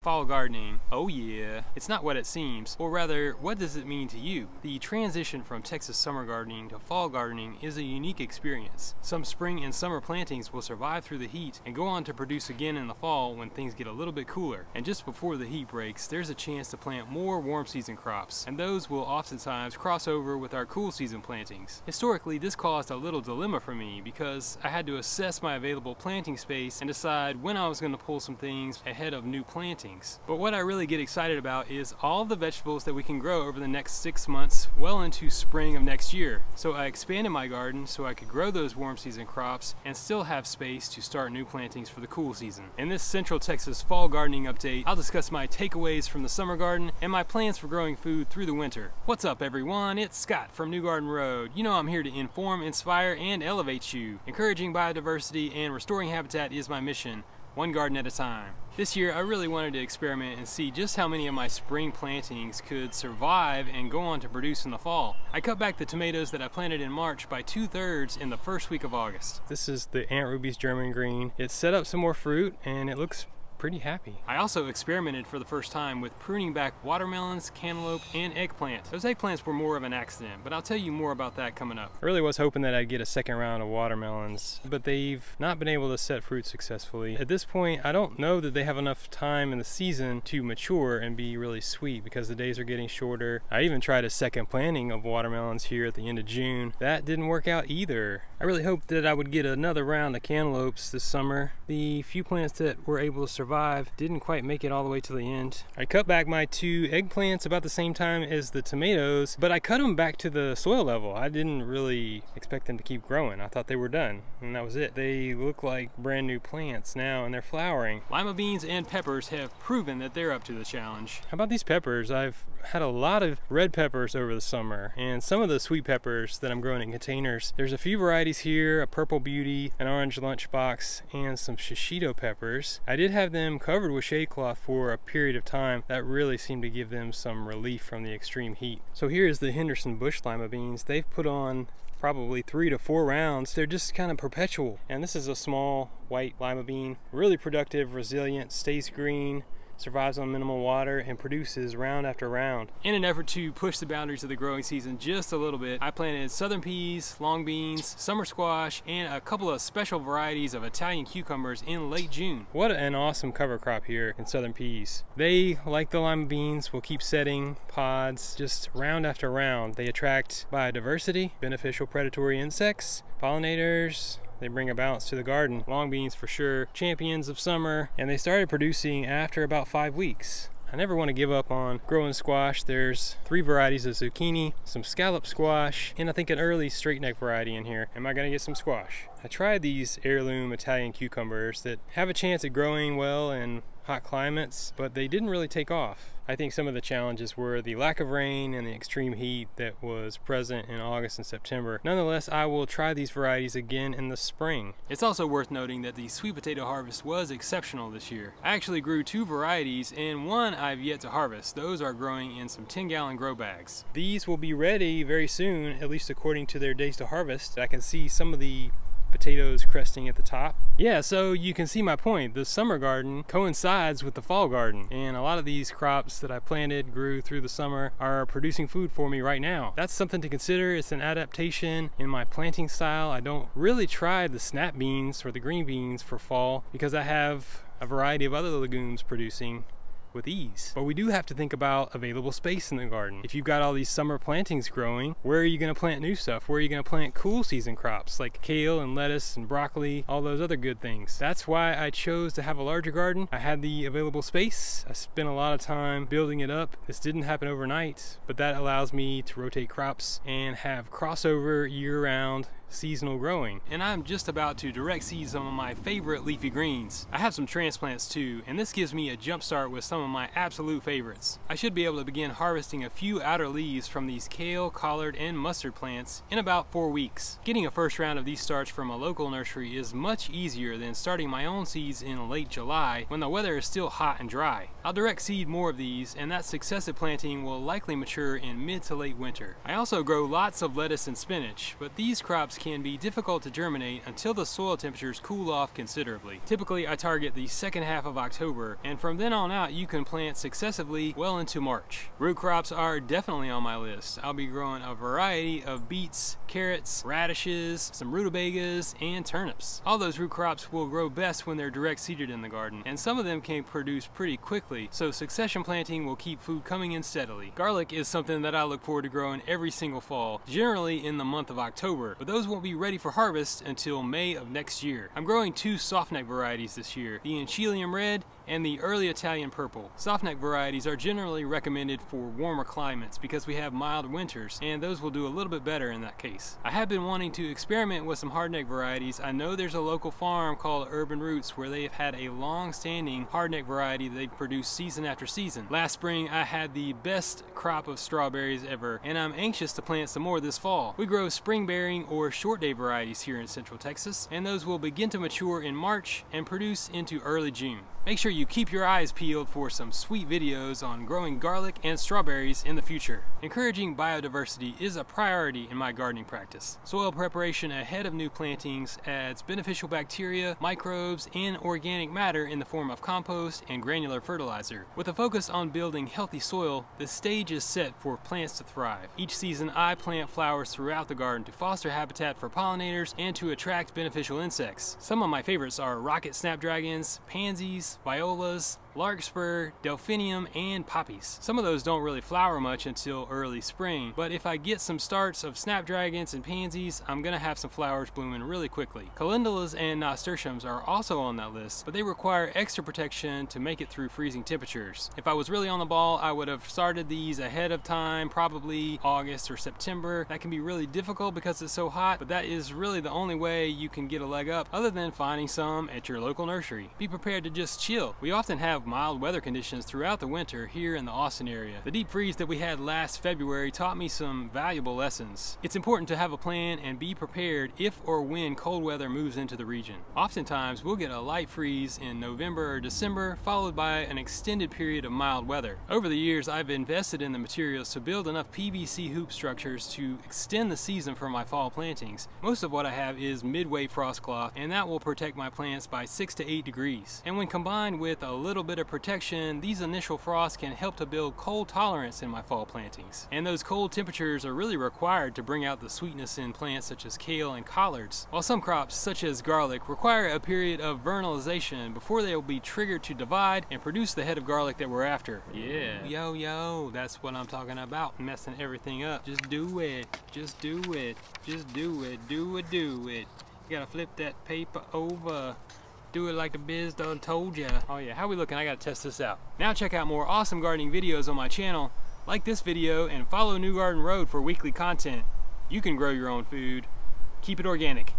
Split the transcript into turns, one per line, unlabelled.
Fall gardening, oh yeah, it's not what it seems, or rather, what does it mean to you? The transition from Texas summer gardening to fall gardening is a unique experience. Some spring and summer plantings will survive through the heat and go on to produce again in the fall when things get a little bit cooler. And just before the heat breaks, there's a chance to plant more warm season crops, and those will oftentimes cross over with our cool season plantings. Historically, this caused a little dilemma for me because I had to assess my available planting space and decide when I was going to pull some things ahead of new plantings. But what I really get excited about is all the vegetables that we can grow over the next 6 months, well into spring of next year. So I expanded my garden so I could grow those warm season crops and still have space to start new plantings for the cool season. In this Central Texas fall gardening update, I'll discuss my takeaways from the summer garden and my plans for growing food through the winter. What's up everyone, it's Scott from New Garden Road. You know I'm here to inform, inspire, and elevate you. Encouraging biodiversity and restoring habitat is my mission, one garden at a time. This year I really wanted to experiment and see just how many of my spring plantings could survive and go on to produce in the fall. I cut back the tomatoes that I planted in March by 2/3 in the first week of August. This is the Aunt Ruby's German green. It's set up some more fruit and it looks pretty happy. I also experimented for the first time with pruning back watermelons, cantaloupe, and eggplant. Those eggplants were more of an accident, but I'll tell you more about that coming up. I really was hoping that I'd get a second round of watermelons, but they've not been able to set fruit successfully. At this point, I don't know that they have enough time in the season to mature and be really sweet because the days are getting shorter. I even tried a second planting of watermelons here at the end of June. That didn't work out either. I really hoped that I would get another round of cantaloupes this summer. The few plants that were able to survive didn't quite make it all the way to the end. I cut back my 2 eggplants about the same time as the tomatoes, but I cut them back to the soil level. I didn't really expect them to keep growing. I thought they were done, and that was it. They look like brand new plants now, and they're flowering. Lima beans and peppers have proven that they're up to the challenge. How about these peppers? I've had a lot of red peppers over the summer, and some of the sweet peppers that I'm growing in containers. There's a few varieties here, a purple beauty, an orange lunchbox, and some shishito peppers. I did have them covered with shade cloth for a period of time. That really seemed to give them some relief from the extreme heat. So here is the Henderson bush lima beans. They've put on probably 3 to 4 rounds. They're just kind of perpetual. And this is a small white lima bean, really productive, resilient, stays green, survives on minimal water, and produces round after round. In an effort to push the boundaries of the growing season just a little bit, I planted southern peas, long beans, summer squash, and a couple of special varieties of Italian cucumbers in late June. What an awesome cover crop here in southern peas. They, like the lima beans, will keep setting pods just round after round. They attract biodiversity, beneficial predatory insects, pollinators. They bring a balance to the garden. Long beans for sure, champions of summer, and they started producing after about 5 weeks. I never want to give up on growing squash. There's 3 varieties of zucchini, some scallop squash, and I think an early straight neck variety in here. Am I gonna get some squash? I tried these heirloom Italian cucumbers that have a chance at growing well in hot climates, but they didn't really take off. I think some of the challenges were the lack of rain and the extreme heat that was present in August and September. Nonetheless, I will try these varieties again in the spring. It's also worth noting that the sweet potato harvest was exceptional this year. I actually grew 2 varieties, and one I've yet to harvest. Those are growing in some 10-gallon grow bags. These will be ready very soon, at least according to their days to harvest. I can see some of the potatoes cresting at the top. Yeah, so you can see my point. The summer garden coincides with the fall garden, and a lot of these crops that I planted, grew through the summer, are producing food for me right now. That's something to consider. It's an adaptation in my planting style. I don't really try the snap beans or the green beans for fall because I have a variety of other legumes producing with ease. But we do have to think about available space in the garden. If you've got all these summer plantings growing, where are you going to plant new stuff? Where are you going to plant cool season crops like kale and lettuce and broccoli, all those other good things? That's why I chose to have a larger garden. I had the available space. I spent a lot of time building it up. This didn't happen overnight, but that allows me to rotate crops and have crossover year-round seasonal growing. And I'm just about to direct seed some of my favorite leafy greens. I have some transplants too, and this gives me a jump start with some of my absolute favorites. I should be able to begin harvesting a few outer leaves from these kale, collard, and mustard plants in about 4 weeks. Getting a first round of these starts from a local nursery is much easier than starting my own seeds in late July when the weather is still hot and dry. I'll direct seed more of these, and that successive planting will likely mature in mid to late winter. I also grow lots of lettuce and spinach, but these crops can be difficult to germinate until the soil temperatures cool off considerably. Typically, I target the second half of October, and from then on out, you can plant successively well into March. Root crops are definitely on my list. I'll be growing a variety of beets, carrots, radishes, some rutabagas, and turnips. All those root crops will grow best when they're direct seeded in the garden, and some of them can produce pretty quickly, so succession planting will keep food coming in steadily. Garlic is something that I look forward to growing every single fall, generally in the month of October, but those won't be ready for harvest until May of next year. I'm growing two softneck varieties this year, the Enchelium Red and the Early Italian Purple. Softneck varieties are generally recommended for warmer climates because we have mild winters, and those will do a little bit better in that case. I have been wanting to experiment with some hardneck varieties. I know there's a local farm called Urban Roots where they have had a long-standing hardneck variety that they produce season after season. Last spring I had the best crop of strawberries ever, and I'm anxious to plant some more this fall. We grow spring-bearing or short-day varieties here in Central Texas, and those will begin to mature in March and produce into early June. Make sure you keep your eyes peeled for some sweet videos on growing garlic and strawberries in the future. Encouraging biodiversity is a priority in my gardening practice. Soil preparation ahead of new plantings adds beneficial bacteria, microbes, and organic matter in the form of compost and granular fertilizer. With a focus on building healthy soil, the stage is set for plants to thrive. Each season I plant flowers throughout the garden to foster habitat for pollinators and to attract beneficial insects. Some of my favorites are rocket snapdragons, pansies, violas, larkspur, delphinium, and poppies. Some of those don't really flower much until early spring, but if I get some starts of snapdragons and pansies, I'm gonna have some flowers blooming really quickly. Calendulas and nasturtiums are also on that list, but they require extra protection to make it through freezing temperatures. If I was really on the ball, I would have started these ahead of time, probably August or September. That can be really difficult because it's so hot, but that is really the only way you can get a leg up other than finding some at your local nursery. Be prepared to just chill. We often have mild weather conditions throughout the winter here in the Austin area. The deep freeze that we had last February taught me some valuable lessons. It's important to have a plan and be prepared if or when cold weather moves into the region. Oftentimes we'll get a light freeze in November or December followed by an extended period of mild weather. Over the years I've invested in the materials to build enough PVC hoop structures to extend the season for my fall plantings. Most of what I have is midway frost cloth, and that will protect my plants by 6 to 8 degrees. And when combined with a little bit of protection, these initial frosts can help to build cold tolerance in my fall plantings. And those cold temperatures are really required to bring out the sweetness in plants such as kale and collards, while some crops such as garlic require a period of vernalization before they will be triggered to divide and produce the head of garlic that we're after. Yeah, yo, that's what I'm talking about, messing everything up. Just do it, just do it, just do it, do it. You gotta flip that paper over. Do it like the biz done told ya. Oh yeah, how we looking? I gotta test this out. Now check out more awesome gardening videos on my channel. Like this video and follow New Garden Road for weekly content. You can grow your own food. Keep it organic.